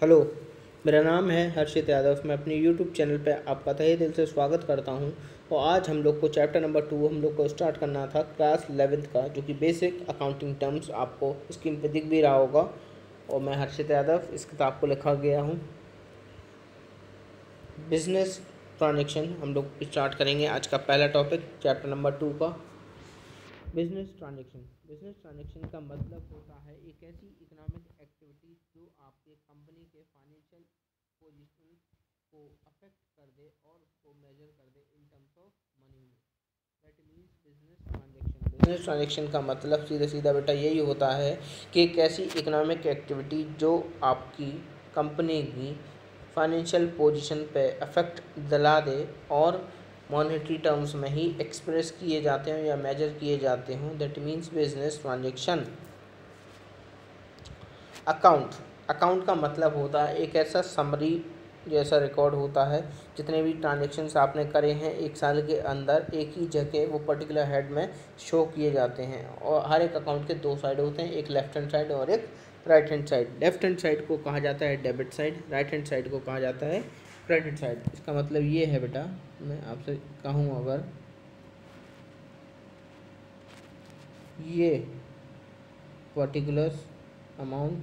Hello. मेरा नाम है हर्षित यादव। मैं अपने यूट्यूब चैनल पे आपका तहे दिल से स्वागत करता हूं। और आज हम लोग को चैप्टर नंबर 2 हम लोग को स्टार्ट करना था क्लास 11th का, जो कि बेसिक अकाउंटिंग टर्म्स आपको स्क्रीन पे दिख भी रहा होगा। और मैं हर्षित यादव इस किताब को लिखा गया हूं। बिजनेस ट्रांजेक्शन हम लोग स्टार्ट करेंगे आज का पहला टॉपिक चैप्टर नंबर 2 का। बिजनेस ट्रांजैक्शन का मतलब होता है एक ऐसी इकोनॉमिक एक्टिविटी जो आपके कंपनी के फाइनेंशियल पोजीशन को अफेक्ट कर दे और उसको मेजर कर दे इन टर्म्स ऑफ मनी में। दैट मीन्स बिजनेस ट्रांजैक्शन का मतलब सीधा सीधा बेटा यही होता है कि एक ऐसी इकोनॉमिक एक्टिविटी जो आपकी कंपनी की फाइनेंशियल पोजीशन पे अफेक्ट दिला दे और मॉनेटरी टर्म्स में ही एक्सप्रेस किए जाते हैं या मेजर किए जाते हैं। That means business transaction. Account का मतलब होता है एक ऐसा समरी जैसा रिकॉर्ड होता है। जितने भी ट्रांजेक्शन्स आपने करे हैं एक साल के अंदर एक ही जगह वो पर्टिकुलर हेड में शो किए जाते हैं। और हर एक अकाउंट के दो साइड होते हैं, एक लेफ्ट हैंड साइड और एक right hand side. Left hand side को कहा जाता है debit side, right hand side को कहा जाता है क्रेडिट साइड। इसका मतलब ये है बेटा, मैं आपसे कहूँ अगर ये पर्टिकुलर अमाउंट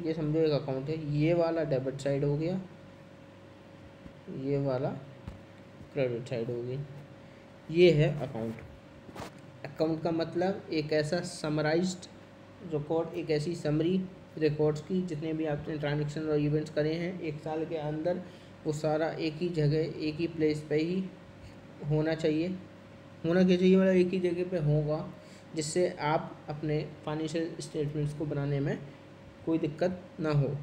ये समझो एक अकाउंट है, ये वाला डेबिट साइड हो गया, ये वाला क्रेडिट साइड हो गई। ये है अकाउंट का मतलब एक ऐसा समराइज्ड रिकॉर्ड, एक ऐसी समरी रिकॉर्ड्स की जितने भी आपने ट्रांजेक्शन और इवेंट्स करे हैं एक साल के अंदर, वो सारा एक ही जगह एक ही प्लेस पे ही होना चाहिए। होना क्या चाहिए मतलब एक ही जगह पे होगा, जिससे आप अपने फाइनेंशियल स्टेटमेंट्स को बनाने में कोई दिक्कत ना हो।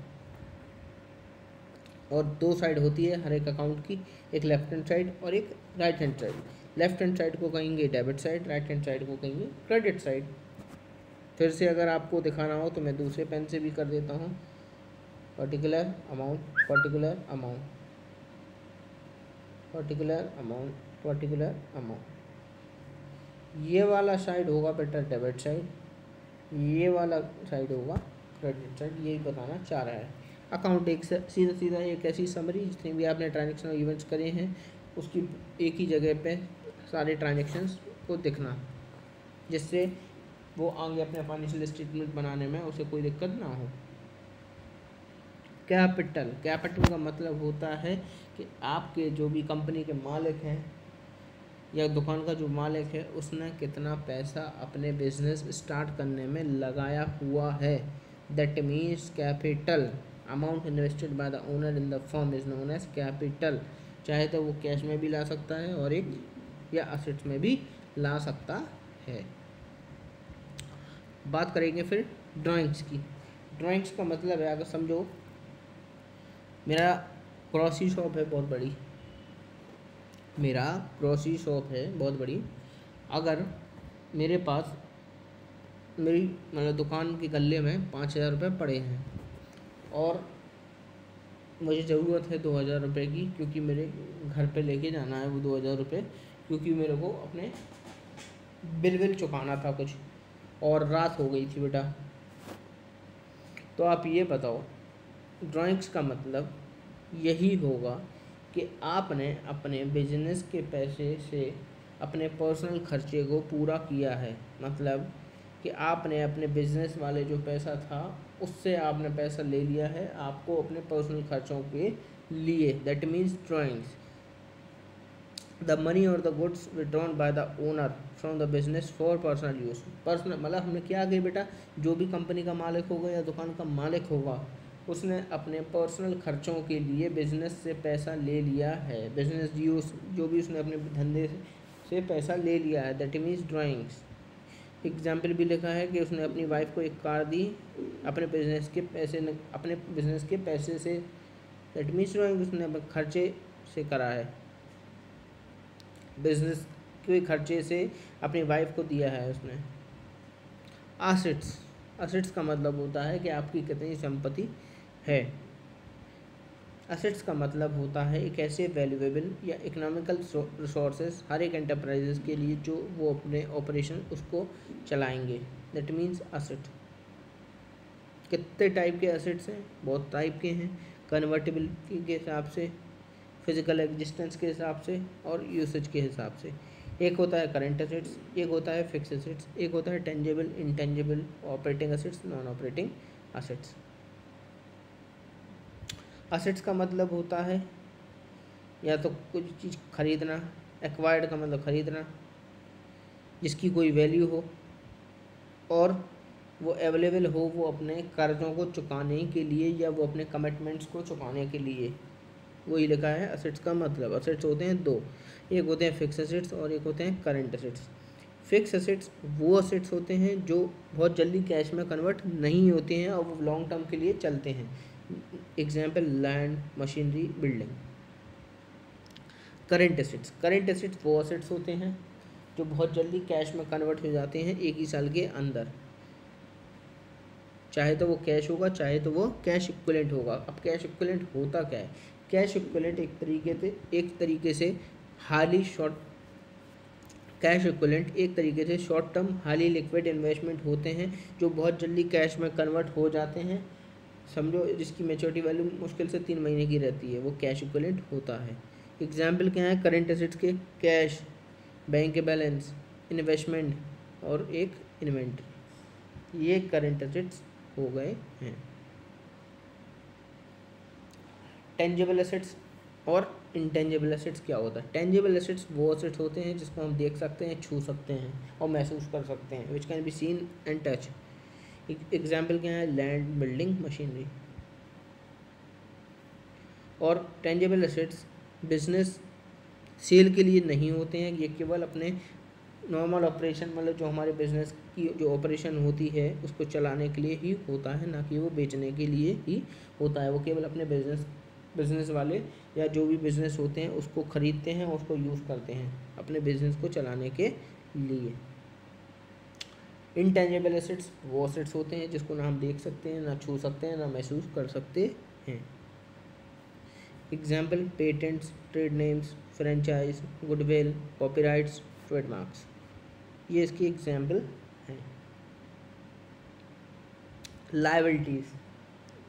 और दो साइड होती है हर एक अकाउंट की, एक लेफ्ट हैंड साइड और एक right hand side. Left hand side को कहेंगे debit side, right hand side को कहेंगे क्रेडिट साइड। फिर से अगर आपको दिखाना हो तो मैं दूसरे पेन से भी कर देता हूँ। Particular amount, particular amount, particular amount, particular amount. ये वाला साइड होगा बेटा डेबिट साइड, ये वाला साइड होगा क्रेडिट साइड। यही बताना चाह रहा है। अकाउंट एक सीधा सीधा एक ऐसी समरी जितने भी आपने ट्रांजेक्शन और इवेंट्स करे हैं उसकी एक ही जगह पे सारे ट्रांजेक्शन्स को दिखना, जिससे वो आगे अपने फाइनेंशियल स्टेटमेंट बनाने में उसे कोई दिक्कत ना हो। कैपिटल का मतलब होता है कि आपके जो भी कंपनी के मालिक हैं या दुकान का जो मालिक है उसने कितना पैसा अपने बिजनेस स्टार्ट करने में लगाया हुआ है। That means capital amount invested by the owner in the firm is known as capital. चाहे तो वो कैश में भी ला सकता है और एक या असेट्स में भी ला सकता है। बात करेंगे फिर ड्राइंग्स की। ड्राइंग्स का मतलब है, अगर समझो मेरा ग्रोसरी शॉप है बहुत बड़ी, मेरा ग्रोसरी शॉप है बहुत बड़ी। अगर मेरे पास मेरी मतलब दुकान के गल्ले में 5,000 रुपये पड़े हैं और मुझे ज़रूरत है 2,000 रुपये की, क्योंकि मेरे घर पे लेके जाना है वो 2,000 रुपये, क्योंकि मेरे को अपने बिल चुकाना था कुछ और रात हो गई थी बेटा। तो आप ये बताओ, ड्राइंग्स का मतलब यही होगा कि आपने अपने बिजनेस के पैसे से अपने पर्सनल खर्चे को पूरा किया है। मतलब कि आपने अपने बिजनेस वाले जो पैसा था उससे आपने पैसा ले लिया है आपको अपने पर्सनल खर्चों के लिए। That means drawings the money और the goods withdrawn by the owner from the business for personal use. Personal मतलब हमने क्या किया बेटा, जो भी कंपनी का मालिक होगा या दुकान का मालिक होगा उसने अपने पर्सनल खर्चों के लिए बिजनेस से पैसा ले लिया है। बिजनेस यूज़ जो भी उसने अपने धंधे से पैसा ले लिया है, दैट मीन्स ड्राइंग्स। एग्जाम्पल भी लिखा है कि उसने अपनी वाइफ को एक कार दी अपने बिजनेस के पैसे से। दैट मीन्स ड्राइंग उसने अपने खर्चे से करा है, बिजनेस के खर्चे से अपनी वाइफ को दिया है उसने। असेट्स का मतलब होता है कि आपकी कितनी संपत्ति है। असेट्स का मतलब होता है एक ऐसे वैल्यूएबल या इकोनॉमिकल रिसोर्सेज हर एक एंटरप्राइजेस के लिए जो वो अपने ऑपरेशन उसको चलाएंगे। That means asset. कितने टाइप के एसेट्स हैं? बहुत टाइप के हैं, कन्वर्टिबिलिटी के हिसाब से, फिजिकल एग्जिस्टेंस के हिसाब से और यूसेज के हिसाब से। एक होता है करंट एसेट्स, एक होता है फिक्स एसेट्स, एक होता है tangible, intangible, operating assets, non operating assets. Assets का मतलब होता है या तो कुछ चीज़ खरीदना, एक्वायर्ड का मतलब खरीदना, जिसकी कोई वैल्यू हो और वो अवेलेबल हो वो अपने कर्ज़ों को चुकाने के लिए या वो अपने कमिटमेंट्स को चुकाने के लिए। वही लिखा है एसेट्स का मतलब। एसेट्स होते हैं दो, एक होते हैं फिक्स एसेट्स और एक होते हैं करंट एसेट्स। फिक्स एसेट्स वो एसेट्स होते हैं जो बहुत जल्दी कैश में कन्वर्ट नहीं होते हैं और वो लॉन्ग टर्म के लिए चलते हैं। Example land, machinery, building. Current assets वो एसेट्स होते हैं जो बहुत जल्दी कैश में कन्वर्ट हो जाते हैं एक ही साल के अंदर, चाहे तो वो कैश होगा चाहे तो वो कैश इक्विवेलेंट होगा। अब कैश इक्विवेलेंट होता क्या है? कैश इक्विवेलेंट एक तरीके से हाली शॉर्ट कैश इक्विवेलेंट एक तरीके से शॉर्ट टर्म हाली लिक्विड इन्वेस्टमेंट होते हैं जो बहुत जल्दी कैश में कन्वर्ट हो जाते हैं। समझो जिसकी मैच्योरिटी वैल्यू मुश्किल से 3 महीने की रहती है, वो कैश इक्विवेलेंट होता है। एग्जाम्पल क्या है करंट एसेट्स के? कैश, बैंक के बैलेंस, इन्वेस्टमेंट और एक इन्वेंट्री, ये करंट एसेट्स हो गए हैं। टेंजिबल एसेट्स और इंटेंजिबल एसेट्स क्या होता है? टेंजिबल एसेट्स वो एसेट्स होते हैं जिसको हम देख सकते हैं, छू सकते हैं और महसूस कर सकते हैं, which can be seen and touch. Example क्या है? Land, building, machinery. और टेंजिबल एसेट्स बिजनेस सेल के लिए नहीं होते हैं, ये केवल अपने नॉर्मल ऑपरेशन मतलब जो हमारे बिजनेस की जो ऑपरेशन होती है उसको चलाने के लिए ही होता है, ना कि वो बेचने के लिए ही होता है। वो केवल अपने बिजनेस वाले या जो भी बिजनेस होते हैं उसको ख़रीदते हैं और उसको यूज़ करते हैं अपने बिजनेस को चलाने के लिए। इनटेंजिबल एसेट्स वो एसेट्स होते हैं जिसको ना हम देख सकते हैं, ना छू सकते हैं, ना महसूस कर सकते हैं। Example patents, trade names, franchise, goodwill, copyrights, trademarks, ये इसकी एग्जाम्पल हैं। लायबिलिटीज़,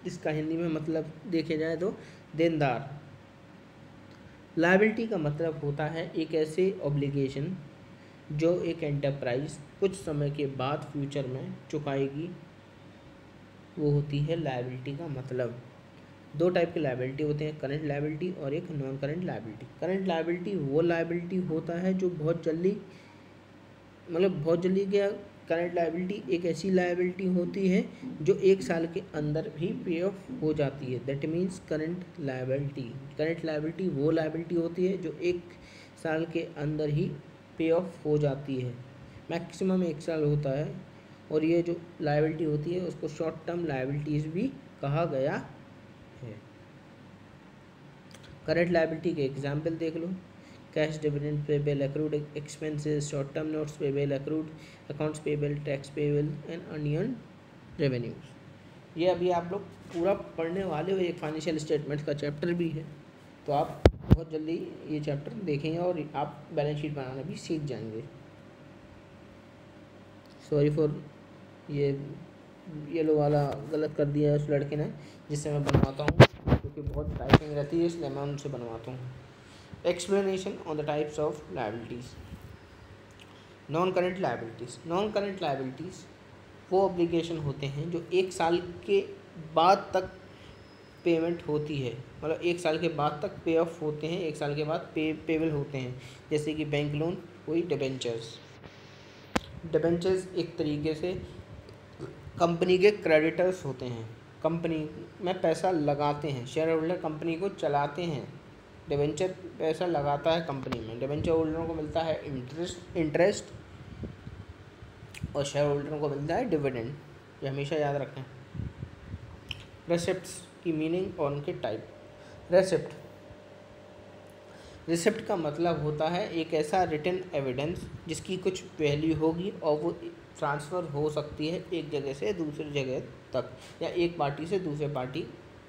इसका हिंदी में मतलब देखे जाए तो देनदार। लायबिलिटी का मतलब होता है एक ऐसे ऑब्लिगेशन जो एक एंटरप्राइज कुछ समय के बाद फ्यूचर में चुकाएगी, वो होती है लायबिलिटी का मतलब। दो टाइप के लायबिलिटी होते हैं, करंट लायबिलिटी और एक non current liability. Current liability वो लायबिलिटी होता है जो बहुत जल्दी क्या, करंट लायबिलिटी एक ऐसी लायबिलिटी होती है जो 1 साल के अंदर भी पे ऑफ हो जाती है। दैट मीन्स करंट लायबिलिटी वो लायबिलिटी होती है जो 1 साल के अंदर ही पे ऑफ हो जाती है, मैक्सिमम 1 साल होता है। और ये जो लायबिलिटी होती है उसको शॉर्ट टर्म लायबिलिटीज़ भी कहा गया है। करंट लायबिलिटी के एग्जाम्पल देख लो, cash dividend payable, accrued expenses, short term notes payable, accrued accounts payable, tax payable and unearned revenues. ये अभी आप लोग पूरा पढ़ने वाले हो, एक फाइनेंशियल स्टेटमेंट्स का चैप्टर भी है, तो आप बहुत जल्दी ये चैप्टर देखेंगे और आप बैलेंस शीट बनाना भी सीख जाएंगे। सॉरी फॉर ये येलो वाला गलत कर दिया है उस लड़के ने जिससे मैं बनवाता हूँ, क्योंकि बहुत टाइपिंग रहती है इसलिए मैं उनसे बनवाता हूँ। Explanation on the types of liabilities. Non current liabilities वो ऑब्लिगेशन होते हैं जो 1 साल के बाद तक पेमेंट होती है, मतलब 1 साल के बाद तक पे ऑफ होते हैं, 1 साल के बाद पेबल होते हैं, जैसे कि बैंक लोन, कोई डिबेंचर्स एक तरीके से कंपनी के क्रेडिटर्स होते हैं, कंपनी में पैसा लगाते हैं, शेयर होल्डर कंपनी को चलाते हैं। डिबेंचर पैसा लगाता है कंपनी में, डिबेंचर होल्डरों को मिलता है इंटरेस्ट और शेयर होल्डरों को मिलता है डिविडेंड, ये हमेशा याद रखें। रेसिप्ट्स की मीनिंग और उनके टाइप। रिसिप्ट का मतलब होता है एक ऐसा रिटन एविडेंस जिसकी कुछ वैल्यू होगी और वो ट्रांसफ़र हो सकती है एक जगह से दूसरी जगह तक या एक पार्टी से दूसरे पार्टी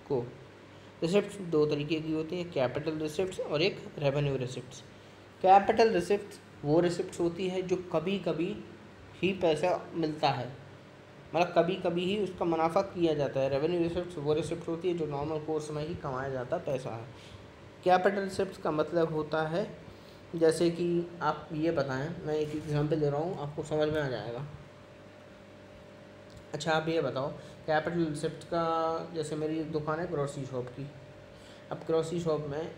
को। रिसिप्ट्स 2 तरीके की होती हैं, कैपिटल रिसिप्ट्स और एक रेवेन्यू रिसिप्ट्स। कैपिटल रिसिप्ट्स वो रिसिप्ट्स होती है जो कभी कभी ही पैसा मिलता है, मतलब कभी कभी ही उसका मुनाफा किया जाता है। रेवेन्यू रिसिप्ट वो रिसिप्ट होती है जो नॉर्मल कोर्स में ही कमाया जाता पैसा है। कैपिटल रिसिप्ट का मतलब होता है, जैसे कि आप ये बताएं, मैं एक एग्जांपल दे रहा हूँ, आपको समझ में आ जाएगा। अच्छा आप ये बताओ, कैपिटल रिसिप्ट का, जैसे मेरी दुकान है ग्रोसरी शॉप की। अब ग्रोसरी शॉप में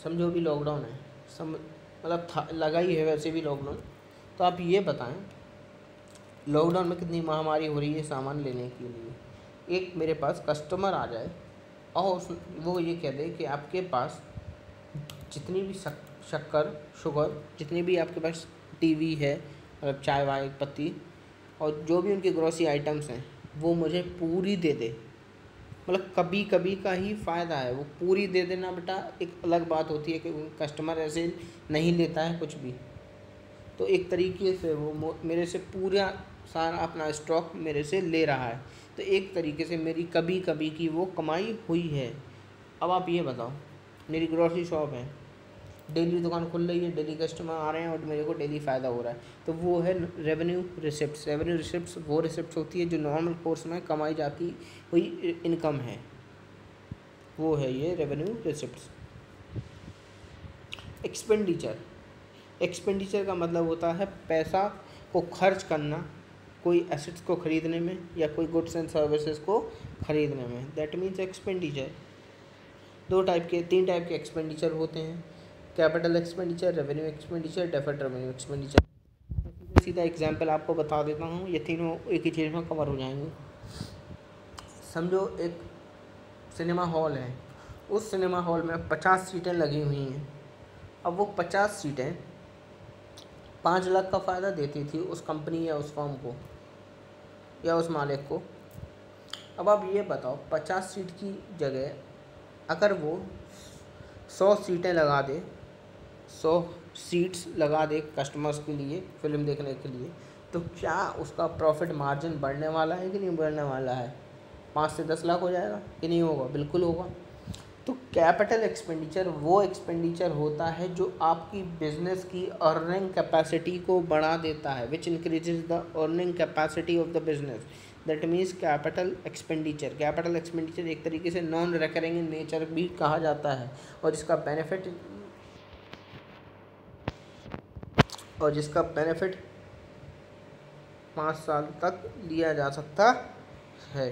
समझो भी लॉकडाउन है, मतलब था, लगा ही है वैसे भी लॉकडाउन। तो आप ये बताएं, लॉकडाउन में कितनी महामारी हो रही है सामान लेने के लिए। एक मेरे पास कस्टमर आ जाए और वो ये कह दे कि आपके पास जितनी भी शक्कर शुगर, जितनी भी आपके पास टीवी है, मतलब चाय वाय पत्ती और जो भी उनकी ग्रोसरी आइटम्स हैं, वो मुझे पूरी दे दे। मतलब कभी कभी का ही फ़ायदा है, वो पूरी दे देना बेटा। एक अलग बात होती है कि कस्टमर ऐसे नहीं लेता है कुछ भी, तो एक तरीके से वो मेरे से पूरा सारा अपना स्टॉक मेरे से ले रहा है, तो एक तरीके से मेरी कभी कभी की वो कमाई हुई है। अब आप ये बताओ, मेरी ग्रोसरी शॉप है, डेली दुकान खुल रही है, डेली कस्टमर आ रहे हैं और मेरे को डेली फ़ायदा हो रहा है, तो वो है रेवेन्यू रिसिप्ट्स। रेवेन्यू रिसिप्ट्स वो रिसिप्ट्स होती है जो नॉर्मल कोर्स में कमाई जाती हुई इनकम है, वो है ये रेवेन्यू रिसिप्ट्स। एक्सपेंडिचर, एक्सपेंडिचर का मतलब होता है पैसा को खर्च करना कोई एसेट्स को ख़रीदने में या कोई गुड्स एंड सर्विसेज को ख़रीदने में, दैट मीन्स एक्सपेंडिचर। तीन टाइप के एक्सपेंडिचर होते हैं, capital expenditure, revenue expenditure, deferred revenue expenditure. सीधा एग्जांपल आपको बता देता हूँ, ये तीनों एक ही चीज़ में कवर हो जाएंगे। समझो एक सिनेमा हॉल है, उस सिनेमा हॉल में 50 सीटें लगी हुई हैं। अब वो 50 सीटें 5 लाख का फ़ायदा देती थी उस कंपनी या उस फर्म को या उस मालिक को। अब आप ये बताओ, 50 सीट की जगह अगर वो 100 सीटें लगा दे, 100 सीट्स लगा दे कस्टमर्स के लिए फ़िल्म देखने के लिए, तो क्या उसका प्रॉफिट मार्जिन बढ़ने वाला है कि नहीं बढ़ने वाला है? 5 से 10 लाख हो जाएगा कि नहीं होगा? बिल्कुल होगा। तो कैपिटल एक्सपेंडिचर वो एक्सपेंडिचर होता है जो आपकी बिजनेस की अर्निंग कैपेसिटी को बढ़ा देता है, विच increases the earning capacity of the business, that means capital expenditure. Capital expenditure एक तरीके से नॉन रिकरिंग इन नेचर भी कहा जाता है, और जिसका बेनिफिट 5 साल तक लिया जा सकता है।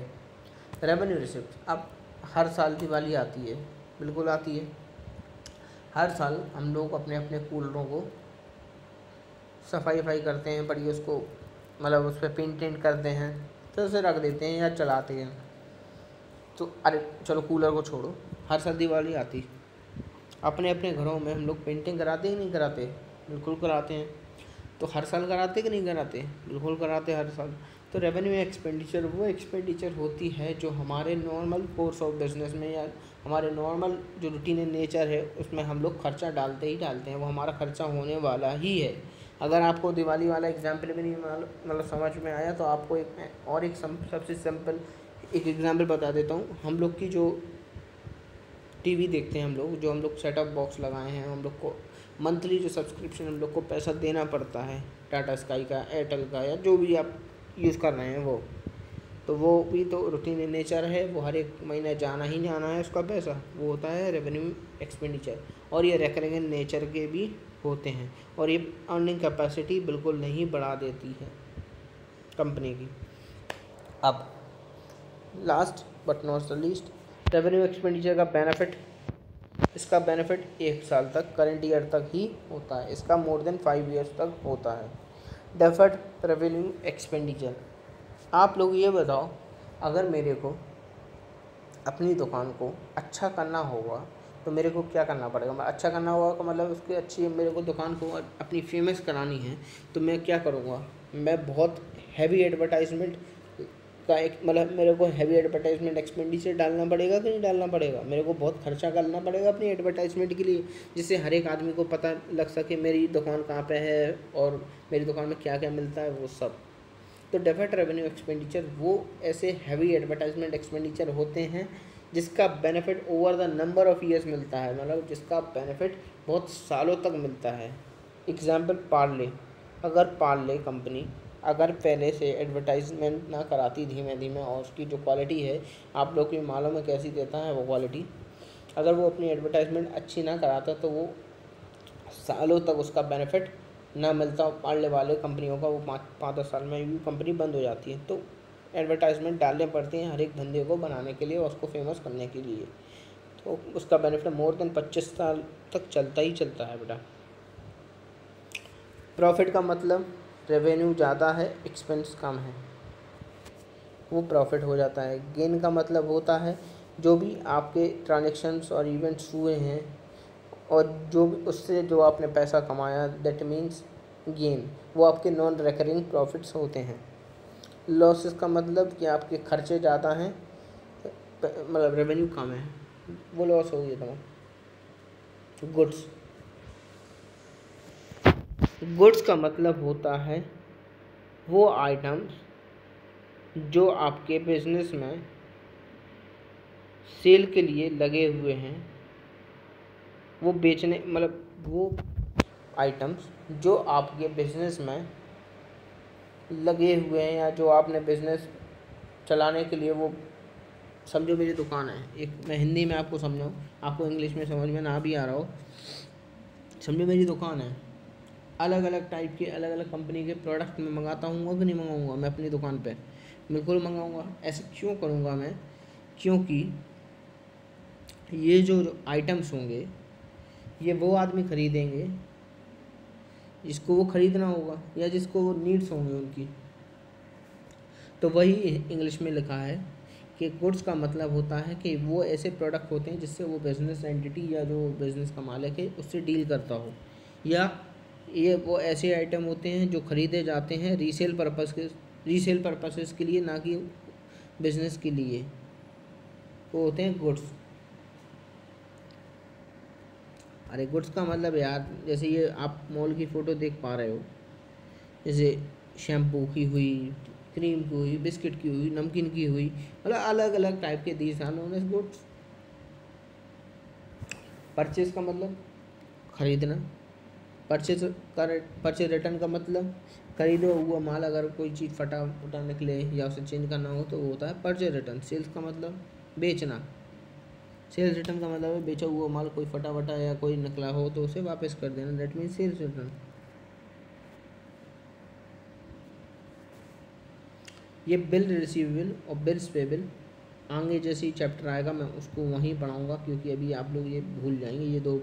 रेवेन्यू रिसिप्ट, अब हर साल दिवाली आती है, बिल्कुल आती है। हर साल हम लोग अपने अपने कूलरों को सफाई करते हैं, बढ़िया उसको मतलब उस पर पेंट करते हैं, तो उसे रख देते हैं या चलाते हैं। तो अरे चलो कूलर को छोड़ो, हर साल दिवाली आती, अपने अपने घरों में हम लोग पेंटिंग कराते ही नहीं कराते? बिल्कुल कराते हैं। तो हर साल कराते कि नहीं कराते? बिल्कुल कराते हर साल। तो रेवेन्यू एक्सपेंडिचर वो एक्सपेंडिचर होती है जो हमारे नॉर्मल कोर्स ऑफ बिजनेस में या हमारे नॉर्मल जो रूटीन इन नेचर है उसमें हम लोग खर्चा डालते ही डालते हैं, वो हमारा खर्चा होने वाला ही है। अगर आपको दिवाली वाला एग्जाम्पल भी नहीं मतलब समझ में आया, तो आपको एक सबसे सिंपल एक एग्जाम्पल बता देता हूँ। हम लोग की जो टीवी देखते हैं, हम लोग सेटअप बॉक्स लगाए हैं, हम लोग को मंथली जो सब्सक्रिप्शन हम लोग को पैसा देना पड़ता है, टाटा स्काई का, एयरटेल का, या जो भी आप यूज़ कर रहे हैं वो भी तो रूटीन इन नेचर है, वो हर एक महीने जाना ही जाना है उसका पैसा, वो होता है रेवेन्यू एक्सपेंडिचर। और ये रिकरिंग इन नेचर के भी होते हैं, और ये अर्निंग कैपेसिटी बिल्कुल नहीं बढ़ा देती है कंपनी की। अब last but not the least, revenue expenditure का बेनिफिट, इसका बेनिफिट 1 साल तक, करंट ईयर तक ही होता है, इसका मोर देन 5 ईयर्स तक होता है। डेफर्ड रेवेन्यू एक्सपेंडिचर, आप लोग ये बताओ, अगर मेरे को अपनी दुकान को अच्छा करना होगा तो मेरे को क्या करना पड़ेगा? अच्छा करना होगा का मतलब उसकी अच्छी, मेरे को दुकान को अपनी फेमस करानी है, तो मैं क्या करूँगा? मैं बहुत हैवी एडवर्टाइजमेंट का एक मतलब मेरे को हैवी एडवर्टाइजमेंट एक्सपेंडिचर डालना पड़ेगा कि नहीं डालना पड़ेगा? मेरे को बहुत खर्चा करना पड़ेगा अपनी एडवर्टाइजमेंट के लिए, जिससे हर एक आदमी को पता लग सके मेरी दुकान कहाँ पे है और मेरी दुकान में क्या क्या मिलता है, वो सब। तो डेफर्ड रेवेन्यू एक्सपेंडिचर वो ऐसे हैवी एडवर्टाइजमेंट एक्सपेंडिचर होते हैं जिसका benefit over the number of years मिलता है, मतलब जिसका बेनिफिट बहुत सालों तक मिलता है। एग्जाम्पल पार्ले, अगर पार्ले कंपनी अगर पहले से एडवर्टाइजमेंट ना कराती धीमे धीमे, और उसकी जो क्वालिटी है आप लोग को मालूम है कैसी देता है वो क्वालिटी, अगर वो अपनी एडवर्टाइजमेंट अच्छी ना कराता तो वो सालों तक उसका बेनिफिट ना मिलता, पालने वाले कंपनियों का वो 5-10 साल में भी कंपनी बंद हो जाती है। तो एडवर्टाइजमेंट डालने पड़ती हैं हर एक धंधे को बनाने के लिए और उसको फेमस करने के लिए, तो उसका बेनिफिट मोर देन 25 साल तक चलता ही चलता है बेटा। प्रॉफिट का मतलब रेवेन्यू ज़्यादा है, एक्सपेंस कम है, वो प्रॉफिट हो जाता है। गेन का मतलब होता है जो भी आपके ट्रांजेक्शन्स और इवेंट्स हुए हैं और जो भी उससे जो आपने पैसा कमाया, दैट मीन्स गेन, वो आपके नॉन रिकरिंग प्रॉफिट्स होते हैं। लॉसेस का मतलब कि आपके खर्चे ज़्यादा हैं, मतलब रेवेन्यू कम है, वो लॉस हो गया था। गुड्स का मतलब होता है वो आइटम्स जो आपके बिजनेस में सेल के लिए लगे हुए हैं, वो बेचने, मतलब वो आइटम्स जो आपके बिजनेस में लगे हुए हैं या जो आपने बिजनेस चलाने के लिए, वो समझो मेरी दुकान है, एक मैं हिंदी में आपको समझाऊँ, आपको इंग्लिश में समझ में ना भी आ रहा हो, समझो मेरी दुकान है, अलग अलग टाइप के अलग अलग कंपनी के प्रोडक्ट मैं मंगाता हूँ कि नहीं मंगाऊँगा, मैं अपनी दुकान पे बिल्कुल मंगाऊँगा। ऐसे क्यों करूँगा मैं? क्योंकि ये जो आइटम्स होंगे ये वो आदमी ख़रीदेंगे जिसको वो ख़रीदना होगा या जिसको वो नीड्स होंगे उनकी। तो वही इंग्लिश में लिखा है कि गुड्स का मतलब होता है कि वो ऐसे प्रोडक्ट होते हैं जिससे वो बिज़नेस एंटिटी या जो बिज़नेस का मालिक है उससे डील करता हो, या ये वो ऐसे आइटम होते हैं जो ख़रीदे जाते हैं रीसेल पर्पसेस के लिए, ना कि बिज़नेस के लिए, वो होते हैं गुड्स। अरे गुड्स का मतलब यार, जैसे ये आप मॉल की फ़ोटो देख पा रहे हो, जैसे शैम्पू की हुई, क्रीम की हुई, बिस्किट की हुई, नमकीन की हुई, मतलब अलग अलग टाइप के these are known as goods. Purchase का मतलब खरीदना, परचेज रिटर्न का मतलब खरीदो हुआ माल अगर कोई चीज़ फटा उटा निकले या उसे चेंज करना हो तो वो होता है परचेज रिटर्न। सेल्स का मतलब बेचना, सेल्स रिटर्न का मतलब है बेचा हुआ माल कोई फटा वटा या कोई निकला हो तो उसे वापस कर देना, दैट मीन्स सेल्स रिटर्न। ये बिल रिसीवेबल और बिल्स पेबल आगे जैसे ही चैप्टर आएगा मैं उसको वहीं पढ़ाऊँगा, क्योंकि अभी आप लोग ये भूल जाएंगे। ये दो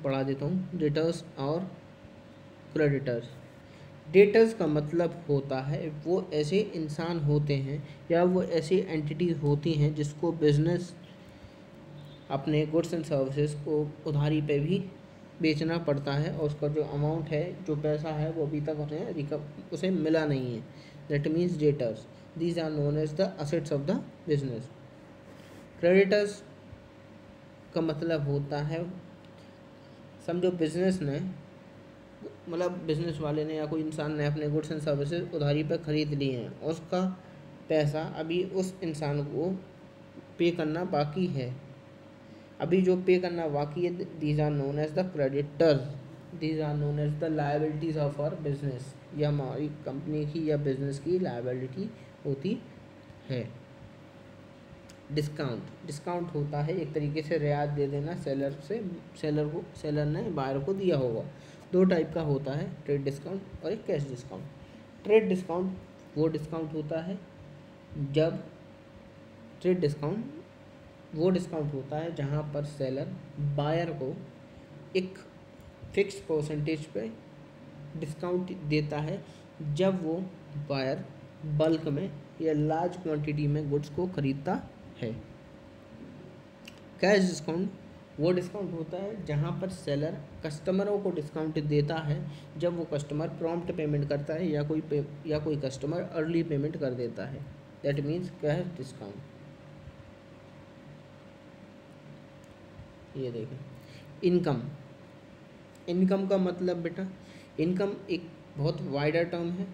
पढ़ा देता हूँ, डेटर्स और क्रेडिटर्स। डेटर्स का मतलब होता है वो ऐसे इंसान होते हैं या वो ऐसी एंटिटीज़ होती हैं जिसको बिजनेस अपने गुड्स एंड सर्विसेज को उधारी पे भी बेचना पड़ता है और उसका जो अमाउंट है, जो पैसा है, वो अभी तक उसे मिला नहीं है, that means debtors. These are known as the assets of the business. Creditors का मतलब होता है, समझो बिजनेस ने, मतलब बिजनेस वाले ने या कोई इंसान ने अपने गुड्स एंड सर्विसेज उधारी पर ख़रीद लिए हैं और उसका पैसा अभी उस इंसान को पे करना बाकी है, अभी जो पे करना बाकी है, these are known as the creditors. These are known as the liabilities of our business. ये हमारी कंपनी की या बिजनेस की लायबिलिटी होती है। डिस्काउंट होता है एक तरीके से रियायत दे देना सेलर ने बायर को दिया होगा। दो टाइप का होता है, ट्रेड डिस्काउंट और एक कैश डिस्काउंट। ट्रेड डिस्काउंट वो डिस्काउंट होता है जहाँ पर सेलर बायर को एक फिक्स परसेंटेज पे डिस्काउंट देता है जब वो बायर बल्क में या लार्ज क्वांटिटी में गुड्स को खरीदता है। कैश डिस्काउंट वो डिस्काउंट होता है जहाँ पर सेलर कस्टमरों को डिस्काउंट देता है जब वो कस्टमर प्रॉम्प्ट पेमेंट करता है या कोई कस्टमर अर्ली पेमेंट कर देता है, दैट मीन्स कैश डिस्काउंट। ये देखें इनकम का मतलब बेटा, इनकम एक बहुत वाइडर टर्म है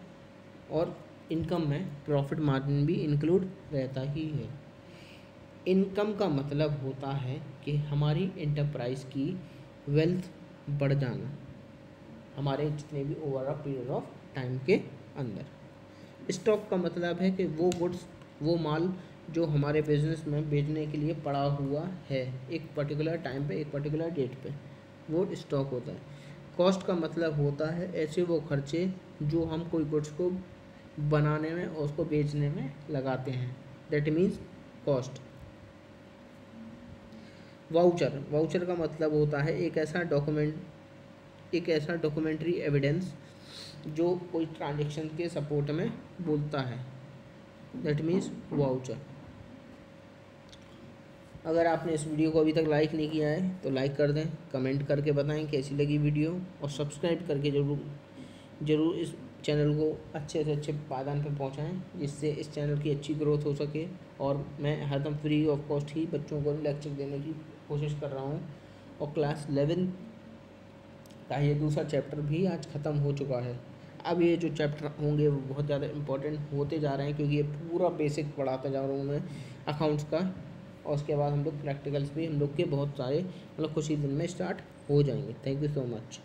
और इनकम में प्रॉफिट मार्जिन भी इंक्लूड रहता ही है। इनकम का मतलब होता है कि हमारी एंटरप्राइज की वेल्थ बढ़ जाना हमारे जितने भी over a period of time के अंदर। स्टॉक का मतलब है कि वो गुड्स, वो माल जो हमारे बिजनेस में बेचने के लिए पड़ा हुआ है एक पर्टिकुलर टाइम पे, एक पर्टिकुलर डेट पे, वो स्टॉक होता है। कॉस्ट का मतलब होता है ऐसे वो खर्चे जो हम कोई गुड्स को बनाने में और उसको बेचने में लगाते हैं, that means cost. Voucher, voucher का मतलब होता है एक ऐसा डॉक्यूमेंट्री एविडेंस जो कोई ट्रांजैक्शन के सपोर्ट में बोलता है, दैट मीन्स वाउचर। अगर आपने इस वीडियो को अभी तक लाइक नहीं किया है तो लाइक कर दें, कमेंट करके बताएं कैसी लगी वीडियो, और सब्सक्राइब करके ज़रूर इस चैनल को अच्छे से अच्छे पायदान पर पहुंचाएं, जिससे इस चैनल की अच्छी ग्रोथ हो सके। और मैं हरदम फ्री ऑफ कॉस्ट ही बच्चों को लेक्चर देने की कोशिश कर रहा हूं। और क्लास 11 का ये दूसरा चैप्टर भी आज ख़त्म हो चुका है। अब ये जो चैप्टर होंगे वो बहुत ज़्यादा इंपॉर्टेंट होते जा रहे हैं, क्योंकि ये पूरा बेसिक पढ़ाता जा रहा हूँ मैं अकाउंट्स का। और उसके बाद हम लोग प्रैक्टिकल्स भी हम लोग के बहुत सारे मतलब कुछ ही दिन में स्टार्ट हो जाएंगे। Thank you so much.